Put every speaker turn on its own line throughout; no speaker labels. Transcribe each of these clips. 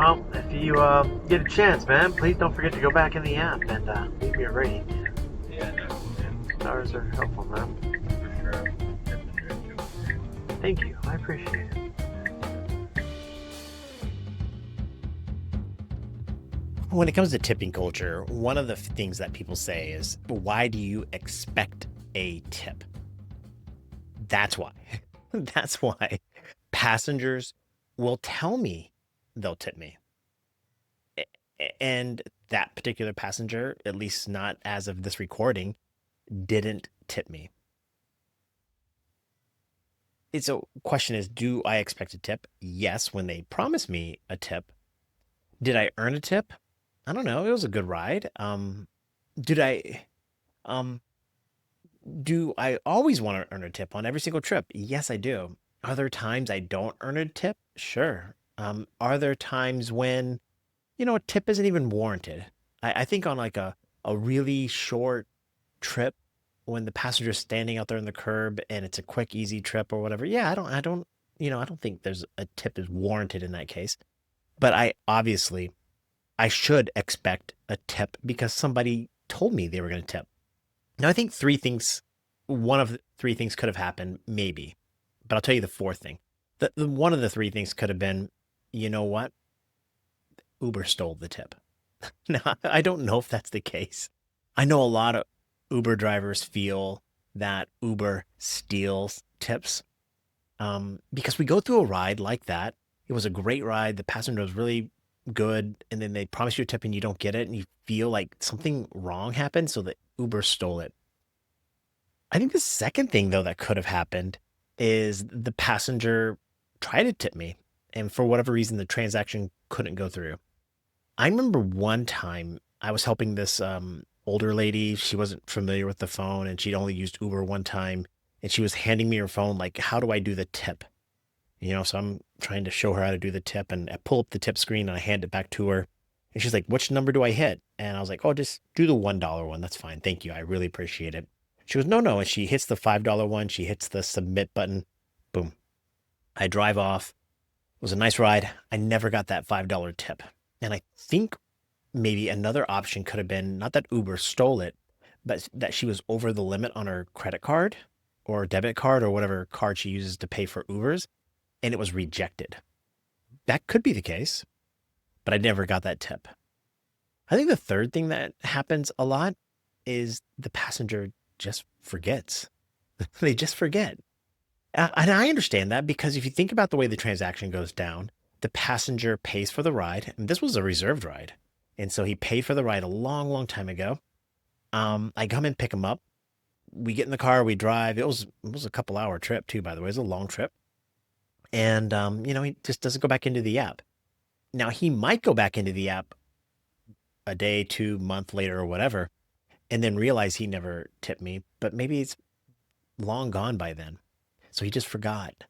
Well, if you get a chance, man, please don't forget to go back in the app and leave me a rating.
Yeah, no,
Stars are helpful, man.
for sure. Definitely do it too.
Thank you. I appreciate it.
When it comes to tipping culture, one of the things that people say is, why do you expect a tip? That's why. That's why passengers will tell me they'll tip me. And that particular passenger, at least not as of this recording, didn't tip me. So question is, do I expect a tip? Yes, when they promise me a tip. Did I earn a tip? I don't know. It was a good ride. Did I um do I always want to earn a tip on every single trip? Yes, I do. Are there times I don't earn a tip? Sure. Are there times when, a tip isn't even warranted? I think on like a really short trip when the passenger's standing out there on the curb and it's a quick, easy trip or whatever. Yeah, I don't think there's a tip is warranted in that case. But I should expect a tip because somebody told me they were going to tip. Now, I think one of the three things could have happened, maybe, but I'll tell you the fourth thing. One of the three things could have been, you know what? Uber stole the tip. Now, I don't know if that's the case. I know a lot of Uber drivers feel that Uber steals tips because we go through a ride like that. It was a great ride. The passenger was really good. And then they promise you a tip and you don't get it. And you feel like something wrong happened. So that Uber stole it. I think the second thing, though, that could have happened is the passenger tried to tip me. And for whatever reason, the transaction couldn't go through. I remember one time I was helping this older lady. She wasn't familiar with the phone and she'd only used Uber one time. And she was handing me her phone, like, how do I do the tip? So I'm trying to show her how to do the tip and I pull up the tip screen and I hand it back to her. And she's like, which number do I hit? And I was like, oh, just do the $1 one. That's fine. Thank you. I really appreciate it. She goes, no, no. And she hits the $5 one. She hits the submit button. Boom. I drive off. It was a nice ride. I never got that $5 tip. And I think maybe another option could have been not that Uber stole it, but that she was over the limit on her credit card or debit card or whatever card she uses to pay for Ubers, and it was rejected. That could be the case, but I never got that tip. I think the third thing that happens a lot is the passenger just forgets. They just forget. And I understand that because if you think about the way the transaction goes down, the passenger pays for the ride, and this was a reserved ride. And so he paid for the ride a long, long time ago. I come and pick him up. We get in the car, we drive. It was a couple hour trip too, by the way. It was a long trip. And he just doesn't go back into the app. Now he might go back into the app a day, 2 month later or whatever, and then realize he never tipped me, but maybe it's long gone by then. So he just forgot.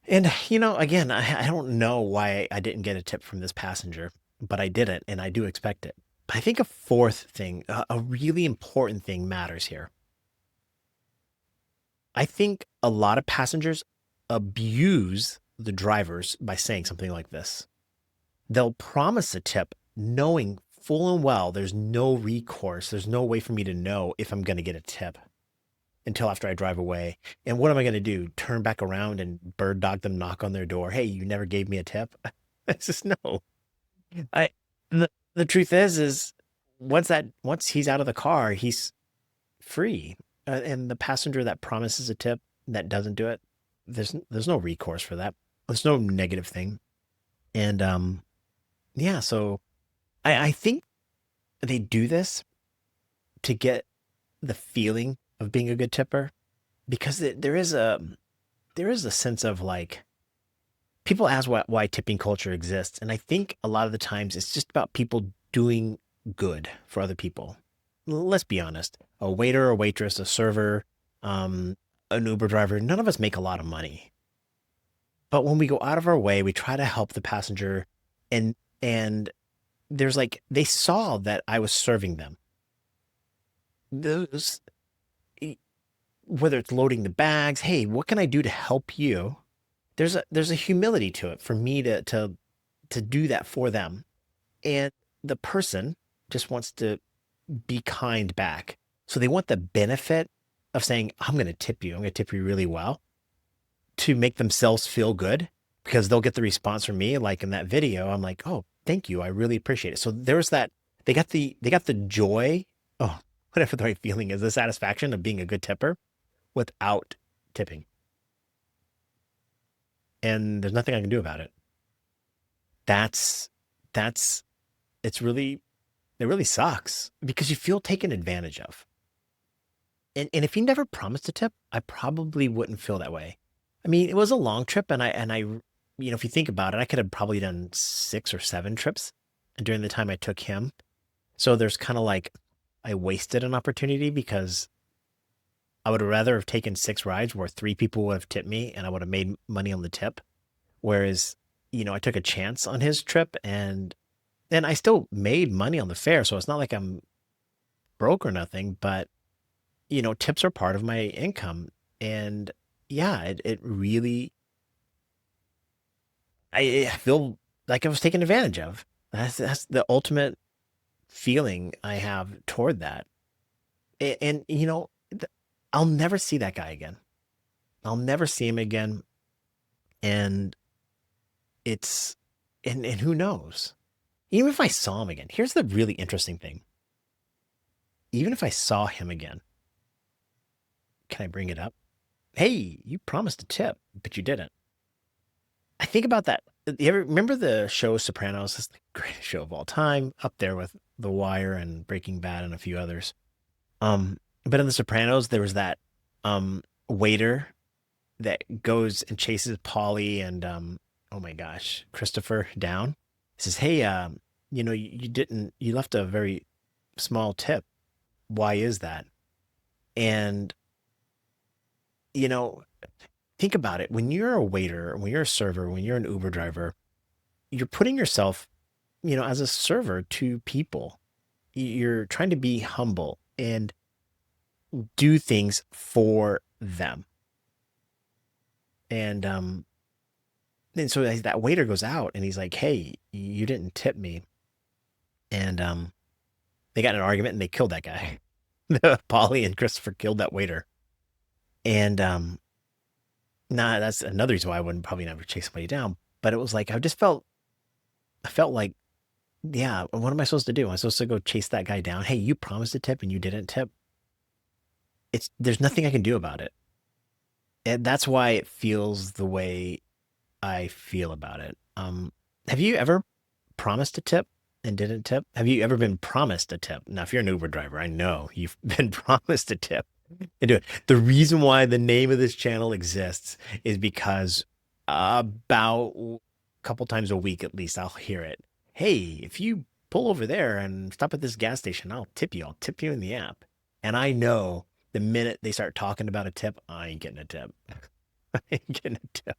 And, again, I don't know why I didn't get a tip from this passenger, but I didn't, and I do expect it. But I think a fourth thing, a really important thing matters here. I think a lot of passengers abuse the drivers by saying something like this. They'll promise a tip knowing full and well there's no recourse, there's no way for me to know if I'm going to get a tip until after I drive away. And what am I going to do? Turn back around and bird dog them, knock on their door? Hey, you never gave me a tip. It's just no. I the truth is once he's out of the car, he's free. And the passenger that promises a tip that doesn't do it, there's no recourse for that. There's no negative thing. And yeah, so I think they do this to get the feeling of being a good tipper because there is a sense of like people ask why tipping culture exists, and I think a lot of the times it's just about people doing good for other people. Let's be honest: a waiter, a waitress, a server, um, an Uber driver. None of us make a lot of money, but when we go out of our way, we try to help the passenger, and there's like they saw that I was serving them. Those whether it's loading the bags, hey, what can I do to help you? There's a humility to it for me to to do that for them. And the person just wants to be kind back. So they want the benefit of saying, I'm going to tip you. I'm going to tip you really well to make themselves feel good because they'll get the response from me. Like in that video, I'm like, oh, thank you. I really appreciate it. So there's that, they got the joy. Oh, whatever the right feeling is, the satisfaction of being a good tipper without tipping. And there's nothing I can do about it. It really sucks because you feel taken advantage of. And if you never promised a tip, I probably wouldn't feel that way. I mean, it was a long trip and if you think about it, I could have probably done 6 or 7 trips during the time I took him. So there's kind of like, I wasted an opportunity because I would have rather have taken 6 rides where 3 people would have tipped me and I would have made money on the tip. Whereas, I took a chance on his trip and then I still made money on the fare. So it's not like I'm broke or nothing, but tips are part of my income. And yeah, it really, I feel like I was taken advantage of. That's the ultimate feeling I have toward that. And I'll never see that guy again. I'll never see him again. And and who knows? Even if I saw him again, here's the really interesting thing. Even if I saw him again, can I bring it up? Hey, you promised a tip, but you didn't. I think about that. You ever remember the show Sopranos? It's the greatest show of all time, up there with The Wire and Breaking Bad and a few others. But in the Sopranos, there was that waiter that goes and chases Polly and oh my gosh, Christopher down. He says, "Hey, you left a very small tip. Why is that?" And think about it. When you're a waiter, when you're a server, when you're an Uber driver, you're putting yourself, as a server to people. You're trying to be humble and do things for them. And so as that waiter goes out and he's like, "Hey, you didn't tip me." And they got in an argument and they killed that guy. Polly and Christopher killed that waiter. And that's another reason why I wouldn't probably never chase somebody down. But it was like I felt like, yeah, what am I supposed to do? Am I supposed to go chase that guy down? Hey, you promised a tip and you didn't tip. There's nothing I can do about it. And that's why it feels the way I feel about it. Have you ever promised a tip and didn't tip? Have you ever been promised a tip? Now, if you're an Uber driver, I know you've been promised a tip and do it. The reason why the name of this channel exists is because about a couple times a week, at least, I'll hear it. Hey, if you pull over there and stop at this gas station, I'll tip you. I'll tip you in the app. And I know the minute they start talking about a tip, I ain't getting a tip. I ain't getting a tip.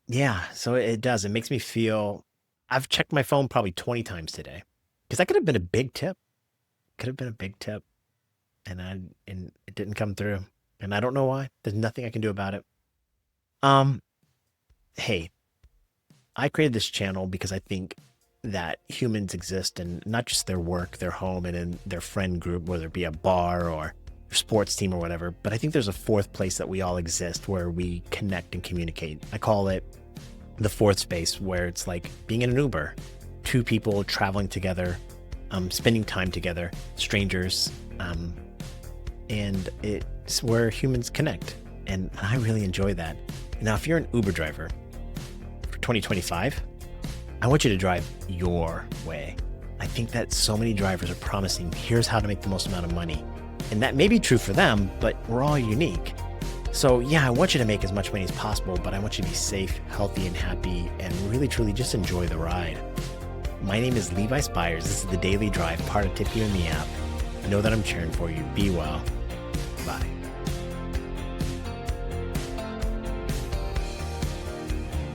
Yeah, so it does. It makes me feel, I've checked my phone probably 20 times today because that could have been a big tip. Could have been a big tip. And it didn't come through. And I don't know why. There's nothing I can do about it. Hey, I created this channel because I think that humans exist in not just their work, their home, and in their friend group, whether it be a bar or a sports team or whatever. But I think there's a fourth place that we all exist where we connect and communicate. I call it the fourth space, where it's like being in an Uber, 2 people traveling together, spending time together, strangers, and it's where humans connect. And I really enjoy that. Now, if you're an Uber driver for 2025, I want you to drive your way. I think that so many drivers are promising, here's how to make the most amount of money. And that may be true for them, but we're all unique. So yeah, I want you to make as much money as possible, but I want you to be safe, healthy, and happy, and really, truly just enjoy the ride. My name is Levi Speers. This is the Daily Drive, part of Tip You in the app. Know that I'm cheering for you. Be well. Bye.